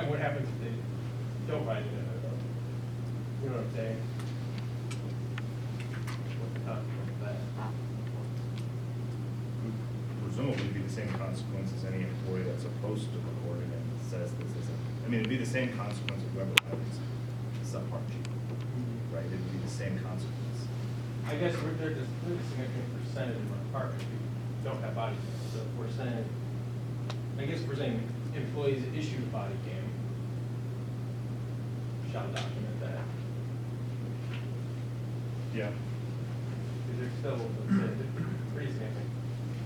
And what happens if they don't write it in there, though? You know what I'm saying? What's the consequence of that? Presumably be the same consequence as any employee that's supposed to record it and says this isn't. I mean, it'd be the same consequence of whoever violates subpart G, right? It'd be the same consequence. I guess there's a significant percentage of our department who don't have body cams. So if we're saying, I guess we're saying employees issued a body cam shall document that. Yeah. Because there's still a pretty significant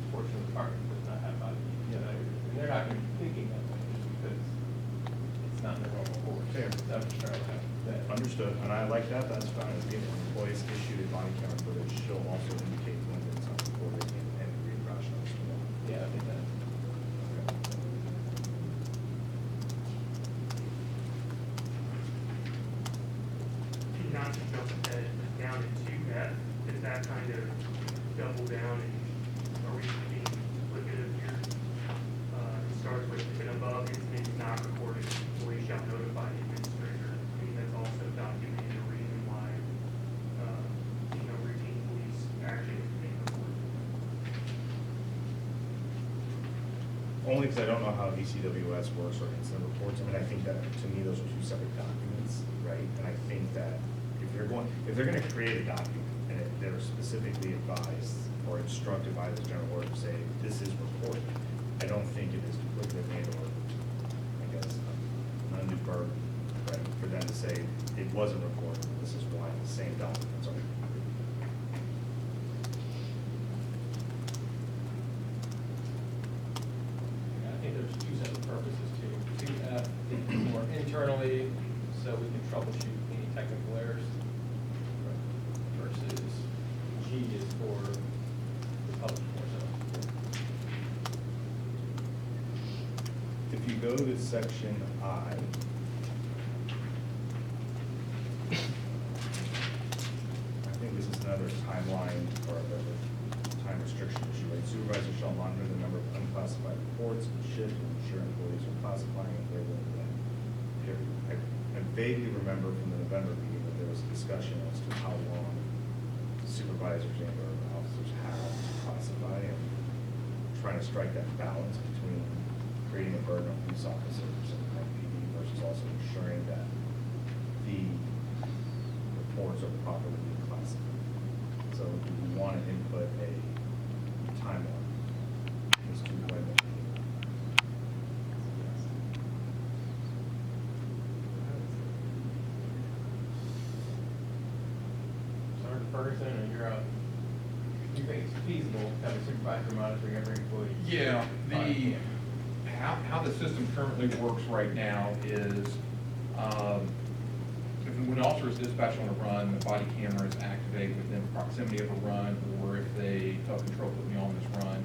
portion of the department that does not have body cams. You know, and they're not going to be thinking that way just because it's not in their normal course. Fair. So I'm just trying to have that. Understood, and I like that, that's fine. If the employees issued a body camera footage, she'll also indicate when it's not recorded and read rational. Yeah, I think that. Not to jump ahead down into F, does that kind of double down and are we being duplicative here? It starts with and above incident is not recorded, employee shall notify the administrator. I mean, that's also documenting the reason why, routine police action is being recorded. Only because I don't know how ECWS works or incident reports. I mean, I think that, to me, those are two separate documents, right? And I think that if they're gonna create a document and they're specifically advised or instructed by the general order to say, this is recorded, I don't think it is duplicative and or, I guess, an undue burden, right? For them to say, it wasn't recorded, this is why the same documents are recorded. I think there's two separate purposes to F, more internally, so we can troubleshoot any technical errors, versus G is for the public force. If you go to section I, I think this is another timeline or a time restriction issue, right? Supervisor shall monitor the number of unclassified reports and shift to ensure employees are classifying and labeling them. Period. I vaguely remember from the November meeting that there was a discussion as to how long supervisors and or officers have to classify and trying to strike that balance between creating a burden on police officers and IMPD versus also ensuring that the reports are properly being classified. So do we want to input a timeline as to when the Sergeant Ferguson, or you're up, you think it's feasible to have a supervisor monitoring every employee? Yeah, how the system currently works right now is, when an officer is dispatched on a run, the body camera is activated within proximity of a run, or if they tell control, put me on this run.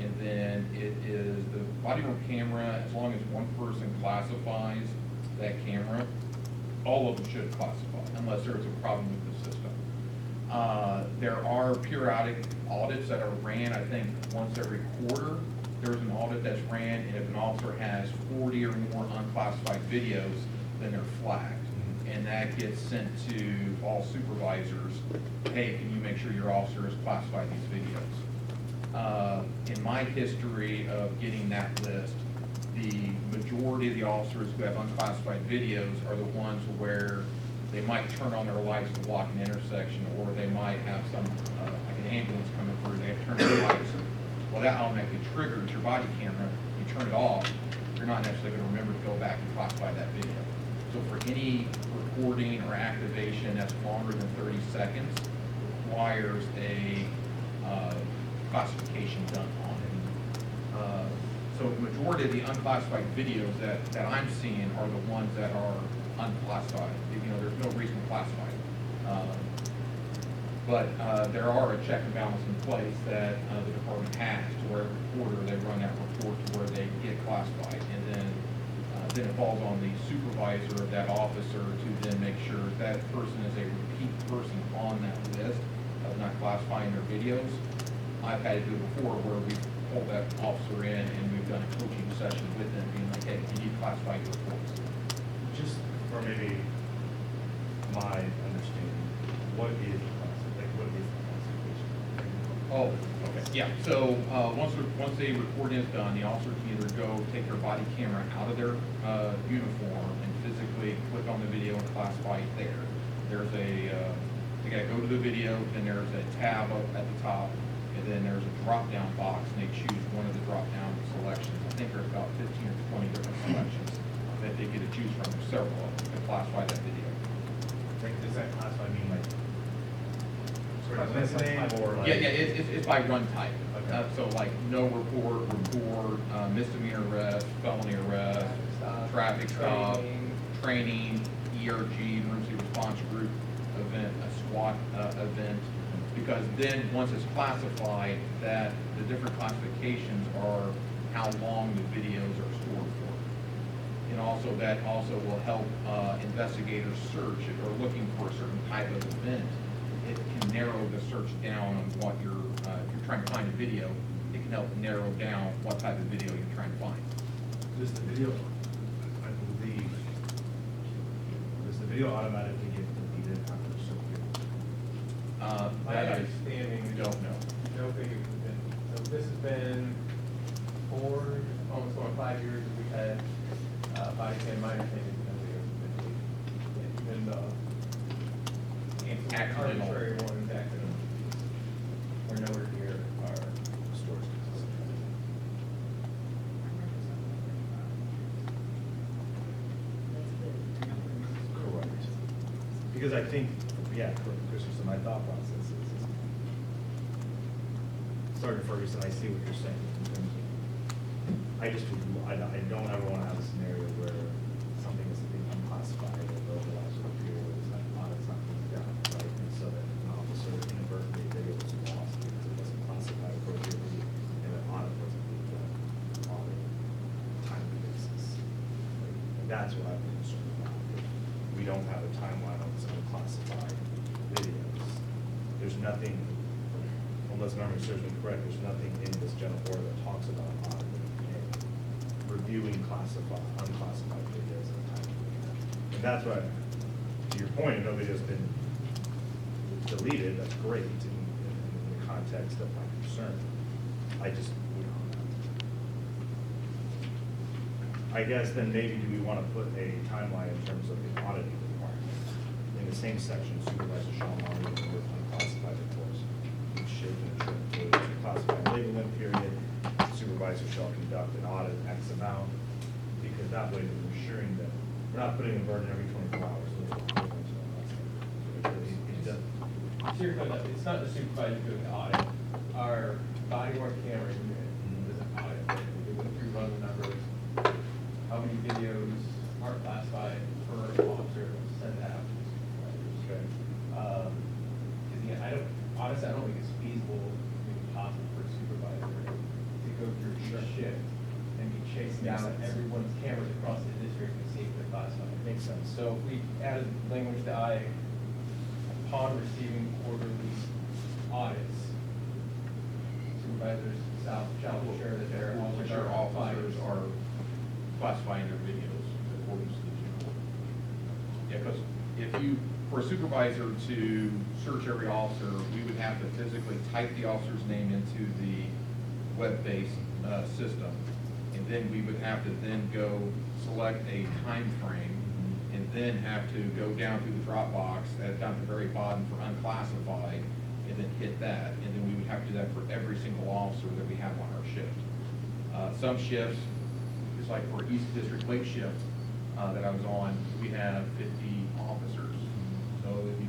And then it is the body worn camera, as long as one person classifies that camera, all of them should classify, unless there's a problem with the system. There are periodic audits that are ran, I think, once every quarter. There's an audit that's ran, and if an officer has 40 or more unclassified videos, then they're flagged. And that gets sent to all supervisors. Hey, can you make sure your officer has classified these videos? In my history of getting that list, the majority of the officers who have unclassified videos are the ones where they might turn on their lights to block an intersection, or they might have some, like an ambulance coming through, they have to turn their lights. Well, that automatically triggers your body camera. You turn it off, you're not necessarily going to remember to go back and classify that video. So for any recording or activation that's longer than 30 seconds, requires a classification done on it. So the majority of the unclassified videos that I'm seeing are the ones that are unclassified. There's no reason to classify them. But there are a check and balance in place that the department has to where every quarter they run that report to where they get classified. And then it falls on the supervisor of that officer to then make sure that person is a repeat person on that list of not classifying their videos. I've had to do it before where we've pull that officer in, and we've done a coaching session with them, being like, hey, you need to classify your reports. Just for maybe my understanding, what is the classification? Oh, okay, yeah, so, once a recording is done, the officer can either go take their body camera out of their, uniform and physically click on the video and classify it there. There's a, they gotta go to the video, then there's a tab up at the top, and then there's a drop-down box, and they choose one of the drop-down selections. I think there's about 15 or 20 different selections that they get to choose from, there's several of them, to classify that video. Like, does that classify mean like sort of Classify listening type. or like? Yeah, it's by run type. Okay. So like no report, misdemeanor arrest, felony arrest, traffic stop, training, ERG, emergency response group event, a SWAT event. Because then, once it's classified, that the different classifications are how long the videos are stored for. And also, that also will help investigators search if they're looking for a certain type of event. It can narrow the search down on what you're, if you're trying to find a video, it can help narrow down what type of video you're trying to find. Does the video, I believe, does the video automatically get deleted after a certain period? My That I understanding is don't know. no video has been, so this has been almost going 5 years that we've had, body cam. My understanding is no video has been deleted. Even the Accidental. arbitrary ones, accidental. We're nowhere near our Stores. Correct. Because I think, yeah, Christensen, my thought process is, Sergeant Ferguson, I see what you're saying in terms of, I don't ever want to have a scenario where something is being unclassified or overlaps with a period where it's not, audit's not being done, right? And so that an officer inadvertently video was lost because it wasn't classified appropriately and an audit wasn't being done on a timely basis. Right? And that's what I'm concerned about. We don't have a timeline on some unclassified videos. There's nothing, unless memory serves me correct, there's nothing in this general order that talks about auditing and reviewing unclassified videos in a timely manner. And that's why, to your point, no video's been deleted, that's great in the context of my concern. I just, I guess then maybe do we want to put a timeline in terms of the auditing requirement? In the same section, supervisor shall monitor and work unclassified reports. Each shift and ensure employees are classified labeling period. Supervisor shall conduct an audit X amount, because that way we're ensuring that we're not putting a burden every 24 hours. So you're talking about, it's not the supervisor doing the audit. Our body worn camera unit does an audit. They go through, run the numbers, how many videos are classified per officer, send that out to the supervisors. Okay. Because yeah, honestly, I don't think it's feasible, maybe possible for a supervisor to go through each shift and be chasing Makes down sense. everyone's cameras across the district and see if they're classified. Makes sense. So if we added language to upon receiving quarterly audits, supervisors shall ensure that their officers Sure, are officers are classifying their videos according to the general order. Yeah, because if you, for a supervisor to search every officer, we would have to physically type the officer's name into the web-based system. And then we would have to then go select a time frame and then have to go down through the drop box down at the very bottom for unclassified and then hit that. And then we would have to do that for every single officer that we have on our shift. Some shifts, just like for East District Lake shift that I was on, we have 50 officers. So if you